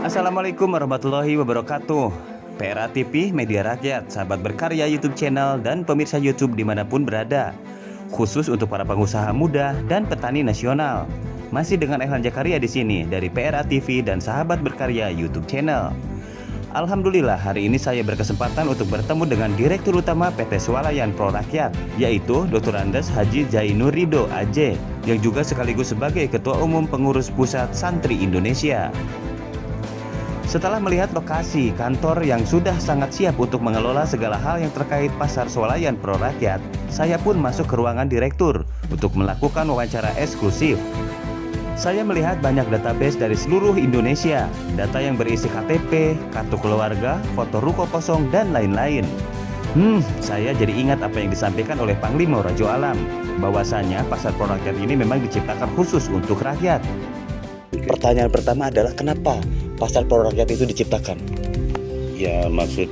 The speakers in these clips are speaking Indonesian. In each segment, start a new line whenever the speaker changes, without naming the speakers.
Assalamualaikum warahmatullahi wabarakatuh. PRA TV, media rakyat, sahabat berkarya YouTube channel, dan pemirsa YouTube dimanapun berada. Khusus untuk para pengusaha muda dan petani nasional. Masih dengan Ehlan Jakaria di sini dari PRA TV dan sahabat berkarya YouTube channel. Alhamdulillah, hari ini saya berkesempatan untuk bertemu dengan Direktur Utama PT Swalayan Pro Rakyat, yaitu Dr. Andes Haji Zainur Ridho AJ, yang juga sekaligus sebagai Ketua Umum Pengurus Pusat Santri Indonesia. Setelah melihat lokasi kantor yang sudah sangat siap untuk mengelola segala hal yang terkait pasar swalayan Pro Rakyat, saya pun masuk ke ruangan direktur untuk melakukan wawancara eksklusif. Saya melihat banyak database dari seluruh Indonesia, data yang berisi KTP, kartu keluarga, foto ruko kosong, dan lain-lain. Saya jadi ingat apa yang disampaikan oleh Panglima Rajo Alam, bahwasanya pasar Pro Rakyat ini memang diciptakan khusus untuk rakyat. Pertanyaan pertama adalah kenapa pasar Pro Rakyat itu diciptakan?
Ya, maksud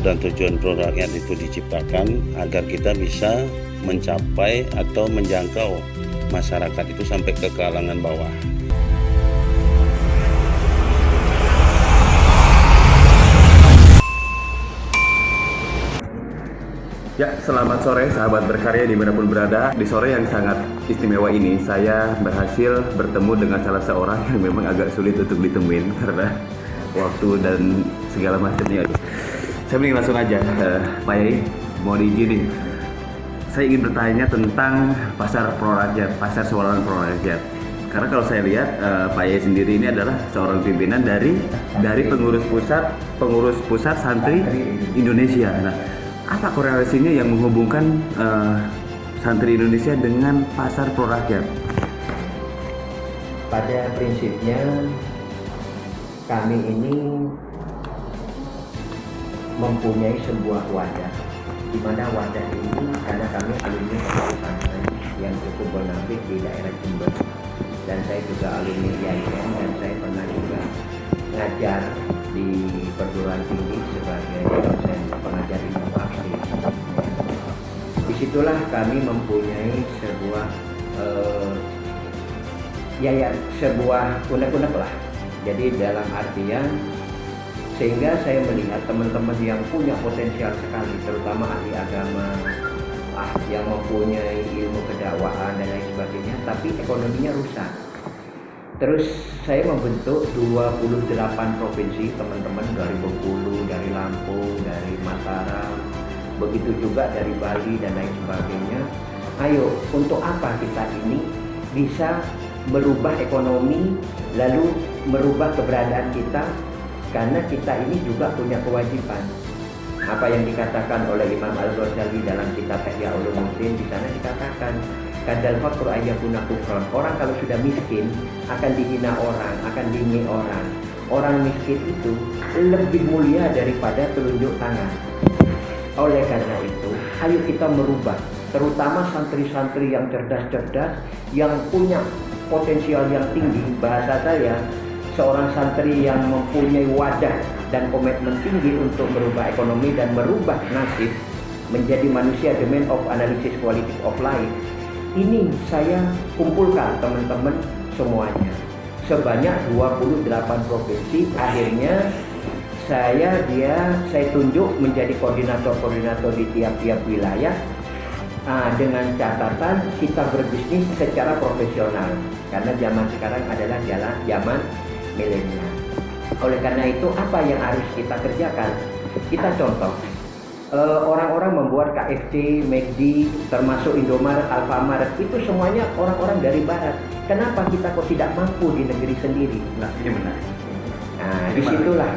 dan tujuan Pro Rakyat itu diciptakan agar kita bisa mencapai atau menjangkau masyarakat itu sampai ke kalangan bawah.
Ya, selamat sore sahabat berkarya dimanapun berada. Di sore yang sangat istimewa ini, saya berhasil bertemu dengan salah seorang yang memang agak sulit untuk ditemuin karena waktu dan segala macamnya. Saya mending langsung aja, Pak Yai, mau diizinin. Saya ingin bertanya tentang pasar Pro Rakyat, pasar swalayan Pro Rakyat. Karena kalau saya lihat, Pak Yai sendiri ini adalah seorang pimpinan dari pengurus pusat santri Indonesia. Nah, apa korelasinya yang menghubungkan santri Indonesia dengan pasar Pro Rakyat?
Pada prinsipnya kami ini mempunyai sebuah wadah, di mana wadah ini karena kami alumni pesantren yang cukup bernaung di daerah Jember, dan saya juga alumni IAIN, dan saya pernah juga ngajar di perguruan tinggi sebagai dosen pengajar inovasi. Disitulah kami mempunyai sebuah sebuah unek-unek lah. Jadi dalam artian sehingga saya melihat teman-teman yang punya potensial sekali, terutama ahli agama, yang mempunyai ilmu kedakwaan dan lain sebagainya, tapi ekonominya rusak. Terus saya membentuk 28 provinsi, teman-teman dari Bengkulu, dari Lampung, dari Mataram, begitu juga dari Bali dan lain sebagainya. Ayo, untuk apa kita ini bisa merubah ekonomi, lalu merubah keberadaan kita, karena kita ini juga punya kewajiban. Apa yang dikatakan oleh Imam Al-Ghazali dalam kitab Ihya Ulumuddin, di sana dikatakan kadal faqru ayyakuna kufran. Orang kalau sudah miskin akan dihina orang, akan diingi orang. Orang miskin itu lebih mulia daripada telunjuk tangan. Oleh karena itu, ayo kita merubah, terutama santri-santri yang cerdas-cerdas, yang punya potensial yang tinggi. Bahasa saya, seorang santri yang mempunyai wadah dan komitmen tinggi untuk merubah ekonomi dan merubah nasib menjadi manusia, the man of analysis quality of life. Ini saya kumpulkan teman-teman semuanya sebanyak 28 provinsi. Akhirnya saya tunjuk menjadi koordinator-koordinator di tiap-tiap wilayah, dengan catatan kita berbisnis secara profesional, karena zaman sekarang adalah zaman milenial. Oleh karena itu, apa yang harus kita kerjakan? Kita contoh, orang-orang membuat KFC, McD, termasuk Indomaret, Alfamart, itu semuanya orang-orang dari Barat. Kenapa kita kok tidak mampu di negeri sendiri?
Nah, ini benar.
Nah, disitulah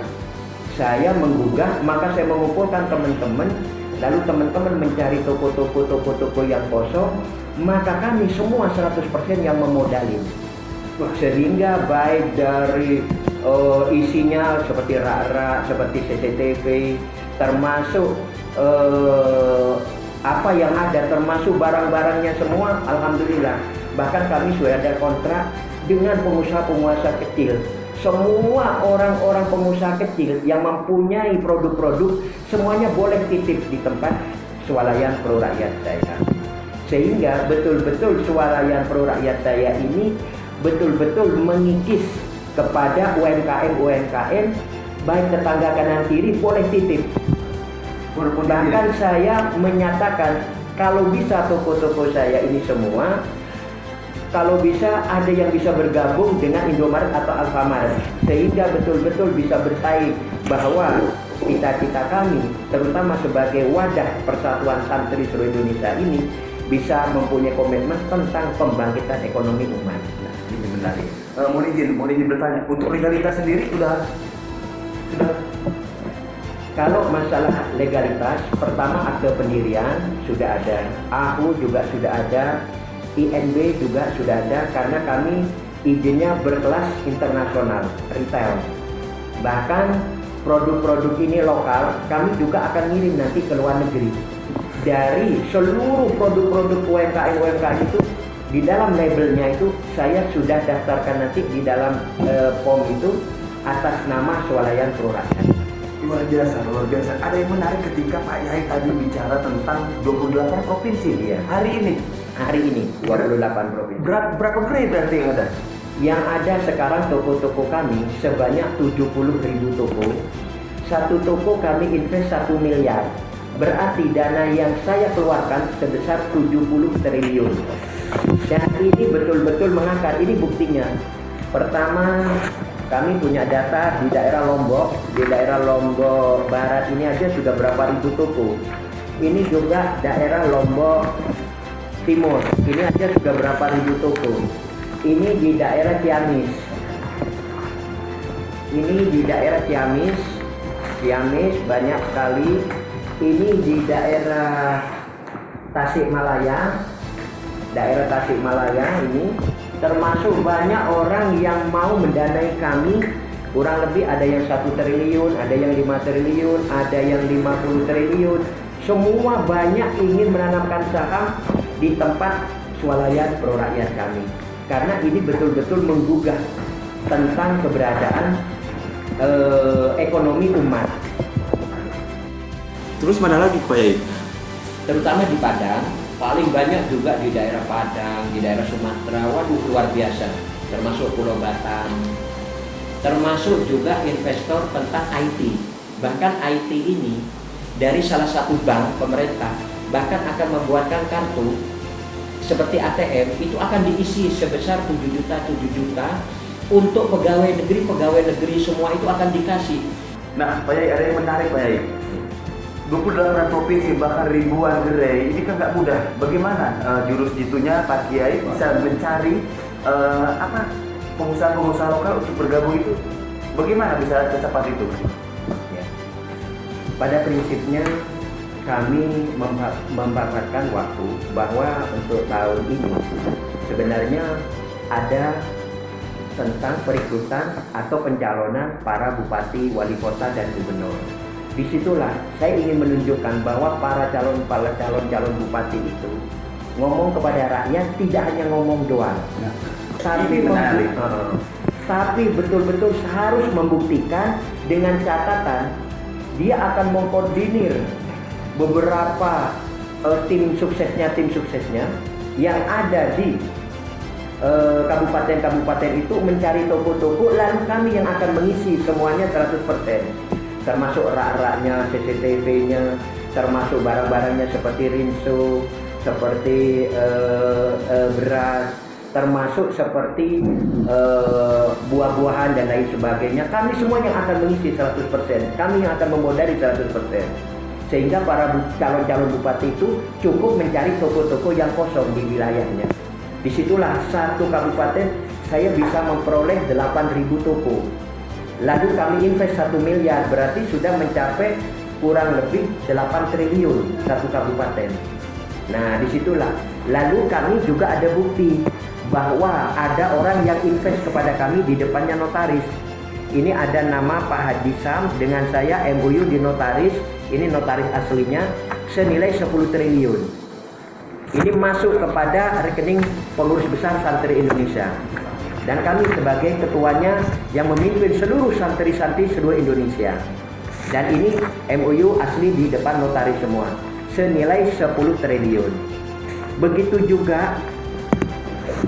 saya menggugah, maka saya mengumpulkan teman-teman, lalu teman-teman mencari toko-toko yang kosong, maka kami semua 100% yang memodalin. Sehingga baik dari isinya seperti rak-rak, seperti CCTV, termasuk apa yang ada, termasuk barang-barangnya semua, alhamdulillah. Bahkan kami sudah ada kontrak dengan pengusaha-pengusaha kecil. Semua orang-orang pengusaha kecil yang mempunyai produk-produk, semuanya boleh titip di tempat Swalayan Pro Rakyat saya. Sehingga betul-betul Swalayan Pro Rakyat saya ini betul-betul mengikis kepada UMKM baik tetangga kanan kiri boleh titip. Bahkan saya menyatakan kalau bisa toko-toko saya ini semua, kalau bisa ada yang bisa bergabung dengan Indomaret atau Alfamart, sehingga betul-betul bisa bersaing, bahwa cita-cita kami terutama sebagai wadah persatuan santri seluruh Indonesia ini bisa mempunyai komitmen tentang pembangkitan ekonomi umat.
Nah, ini menarik. Mohon izin bertanya, untuk legalitas sendiri sudah
kalau masalah legalitas, pertama akte pendirian sudah ada, AHU juga sudah ada, INB juga sudah ada, karena kami izinnya berkelas internasional, retail. Bahkan produk-produk ini lokal, kami juga akan ngirim nanti ke luar negeri. Dari seluruh produk-produk UMKM itu, di dalam labelnya itu saya sudah daftarkan nanti di dalam POM itu atas nama Swalayan Pro Rakyat.
luar biasa. Ada yang menarik ketika Pak Yai tadi bicara tentang 28 provinsi
Iya.
hari ini.
28 provinsi.
Berapa grade berarti yang ada?
Yang ada sekarang toko-toko kami sebanyak 70.000 toko. Satu toko kami invest 1 miliar. Berarti dana yang saya keluarkan sebesar 70 triliun. Dan ini betul-betul mengakar. Ini buktinya. Pertama, kami punya data di daerah Lombok. Di daerah Lombok Barat ini aja sudah berapa ribu toko. Ini juga daerah Lombok Timur. Ini aja sudah berapa ribu toko. Ini di daerah Ciamis. Ini di daerah Ciamis banyak sekali. Ini di daerah Tasikmalaya. Daerah Tasikmalaya ini termasuk banyak orang yang mau mendanai kami. Kurang lebih ada yang 1 triliun, ada yang 5 triliun, ada yang 50 triliun. Semua banyak ingin menanamkan saham di tempat Swalayan Pro Rakyat kami. Karena ini betul-betul menggugah tentang keberadaan ekonomi umat.
Terus mana lagi Pak Yai?
Terutama di Padang, paling banyak juga di daerah Padang, di daerah Sumatera. Waduh, luar biasa. Termasuk Pulau Batam. Termasuk juga investor tentang IT. Bahkan IT ini dari salah satu bank pemerintah bahkan akan membuatkan kartu seperti ATM, itu akan diisi sebesar 7 juta untuk pegawai negeri semua itu akan dikasih.
Nah, Pak Yai, ada yang menarik Pak Yai. 28 provinsi bahkan ribuan gerai, ini kan nggak mudah. Bagaimana jurus jitunya Pak Kiai bisa mencari pengusaha-pengusaha lokal untuk bergabung itu? Bagaimana bisa secepat itu?
Ya. Pada prinsipnya kami membakarkan waktu bahwa untuk tahun ini sebenarnya ada tentang perekrutan atau pencalonan para bupati, wali kota, dan gubernur. Disitulah saya ingin menunjukkan bahwa para calon bupati itu ngomong kepada rakyat tidak hanya ngomong doang, tapi betul-betul harus membuktikan dengan catatan dia akan mengkoordinir beberapa tim suksesnya yang ada di kabupaten-kabupaten itu, mencari toko-toko, lalu kami yang akan mengisi semuanya 100%. Termasuk rak-raknya, CCTV-nya, termasuk barang-barangnya seperti rinso, seperti beras, termasuk seperti buah-buahan dan lain sebagainya. Kami semua yang akan mengisi 100%, kami yang akan memodali 100%. Sehingga para calon-calon bupati itu cukup mencari toko-toko yang kosong di wilayahnya. Disitulah satu kabupaten saya bisa memperoleh 8.000 toko. Lalu kami invest 1 miliar, berarti sudah mencapai kurang lebih 8 triliun satu kabupaten. Nah, disitulah. Lalu kami juga ada bukti bahwa ada orang yang invest kepada kami, di depannya notaris. Ini ada nama Pak Haji Sam dengan saya, MOU di notaris. Ini notaris aslinya senilai 10 triliun. Ini masuk kepada rekening pengurus besar Santri Indonesia. Dan kami sebagai ketuanya yang memimpin seluruh santri-santri seluruh Indonesia. Dan ini MOU asli di depan notaris semua. Senilai 10 triliun. Begitu juga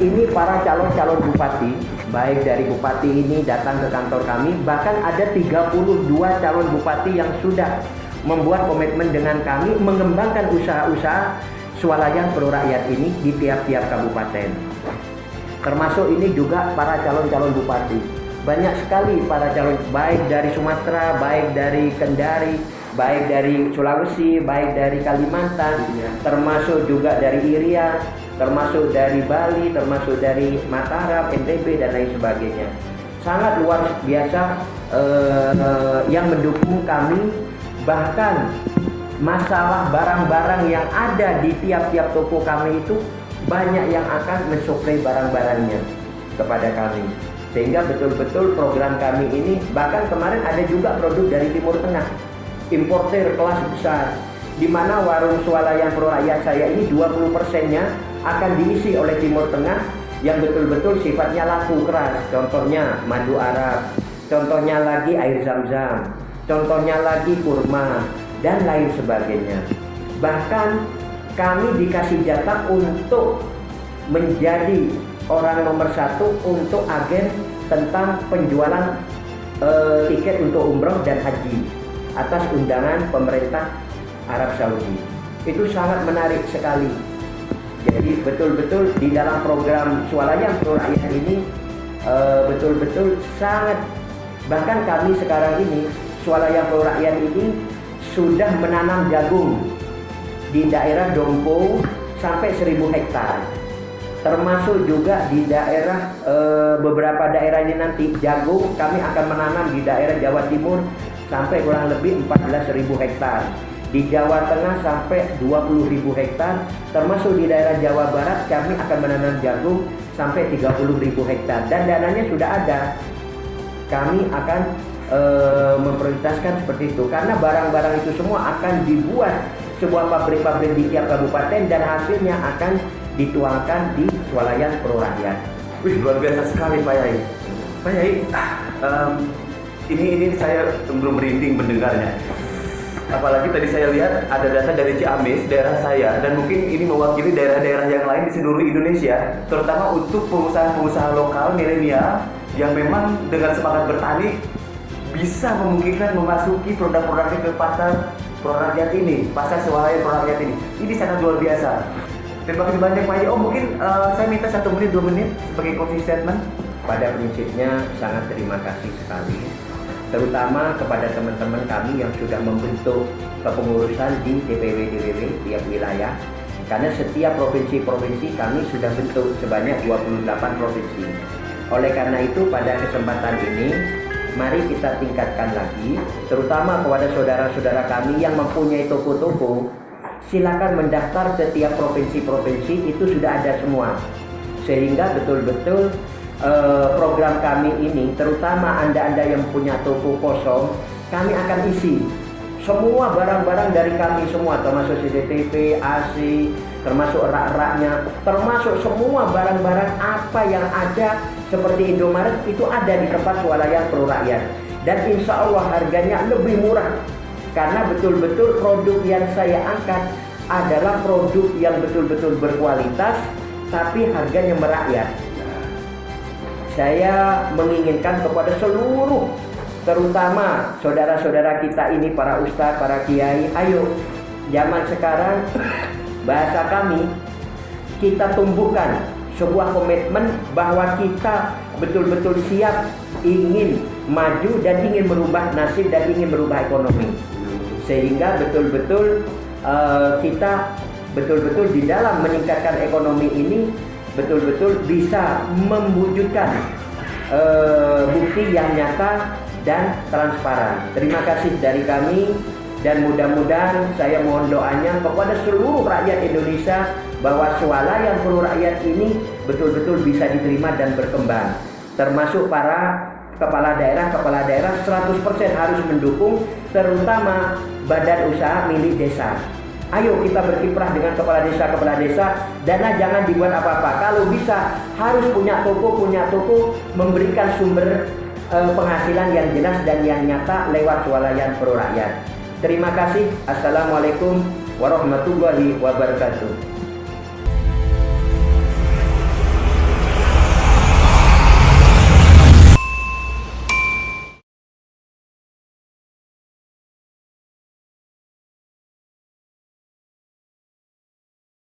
ini para calon-calon bupati baik dari bupati ini datang ke kantor kami, bahkan ada 32 calon bupati yang sudah membuat komitmen dengan kami mengembangkan usaha-usaha swalayan pro rakyat ini di tiap-tiap kabupaten. Termasuk ini juga para calon-calon bupati. Banyak sekali para calon, baik dari Sumatera, baik dari Kendari, baik dari Sulawesi, baik dari Kalimantan, termasuk juga dari Irian, termasuk dari Bali, termasuk dari Mataram, NTB, dan lain sebagainya. Sangat luar biasa yang mendukung kami. Bahkan masalah barang-barang yang ada di tiap-tiap toko kami itu banyak yang akan mensuplai barang-barangnya kepada kami. Sehingga betul-betul program kami ini, bahkan kemarin ada juga produk dari Timur Tengah, importer kelas besar, di mana warung swalayan pro rakyat saya ini 20%-nya akan diisi oleh Timur Tengah yang betul-betul sifatnya laku keras. Contohnya madu Arab, contohnya lagi air zam-zam, contohnya lagi kurma, dan lain sebagainya. Bahkan kami dikasih jatah untuk menjadi orang nomor 1 untuk agen tentang penjualan tiket untuk umroh dan haji atas undangan pemerintah Arab Saudi. Itu sangat menarik sekali. Jadi betul-betul di dalam program swalayan pro rakyat ini betul-betul sangat, bahkan kami sekarang ini swalayan pro rakyat ini sudah menanam jagung di daerah Dompo sampai 1000 hektar. Termasuk juga di daerah beberapa daerah ini nanti jagung kami akan menanam di daerah Jawa Timur sampai kurang lebih 14.000 hektar. Di Jawa Tengah sampai 20.000 hektar, termasuk di daerah Jawa Barat kami akan menanam jagung sampai 30.000 hektar, dan dananya sudah ada. Kami akan memprioritaskan seperti itu karena barang-barang itu semua akan dibuat sebuah pabrik-pabrik di tiap kabupaten dan hasilnya akan dituangkan di swalayan pro rakyat.
Wih, luar biasa sekali Pak Yai. Pak Yai, ini saya belum merinding mendengarnya. Apalagi tadi saya lihat ada data dari Ciamis, daerah saya, dan mungkin ini mewakili daerah-daerah yang lain di seluruh Indonesia, terutama untuk pengusaha-pengusaha lokal milenial yang memang dengan semangat bertani bisa memungkinkan memasuki produk-produknya ke pasar pro rakyat ini, pasar swalayan pro rakyat ini. Ini sangat luar biasa. Terima kasih banyak Pak Yai. Oh, mungkin saya minta 1 menit 2 menit sebagai closing statement.
Pada prinsipnya sangat terima kasih sekali, terutama kepada teman-teman kami yang sudah membentuk kepengurusan di DPW tiap wilayah, karena setiap provinsi-provinsi kami sudah bentuk sebanyak 28 provinsi. Oleh karena itu pada kesempatan ini mari kita tingkatkan lagi, terutama kepada saudara-saudara kami yang mempunyai toko-toko, silakan mendaftar ke tiap provinsi-provinsi, itu sudah ada semua, sehingga betul-betul program kami ini, terutama Anda-Anda yang punya toko kosong, kami akan isi semua barang-barang dari kami semua, termasuk CCTV, AC, termasuk rak-raknya, termasuk semua barang-barang apa yang ada seperti Indomaret itu ada di tempat swalayan pro rakyat, dan insya Allah harganya lebih murah karena betul-betul produk yang saya angkat adalah produk yang betul-betul berkualitas tapi harganya merakyat. Saya menginginkan kepada seluruh, terutama saudara-saudara kita ini, para ustadz, para kiai, ayo zaman sekarang bahasa kami, kita tumbuhkan sebuah komitmen bahwa kita betul-betul siap ingin maju dan ingin merubah nasib dan ingin merubah ekonomi, sehingga betul-betul kita betul-betul di dalam meningkatkan ekonomi ini betul-betul bisa mewujudkan bukti yang nyata dan transparan. Terima kasih dari kami, dan mudah-mudahan saya mohon doanya kepada seluruh rakyat Indonesia bahwa swalayan pro rakyat ini betul-betul bisa diterima dan berkembang, termasuk para kepala daerah 100% harus mendukung, terutama badan usaha milik desa. Ayo kita berkiprah dengan kepala desa, dana jangan dibuat apa-apa. Kalau bisa harus punya toko, memberikan sumber penghasilan yang jelas dan yang nyata lewat swalayan pro rakyat. Terima kasih. Assalamualaikum warahmatullahi wabarakatuh.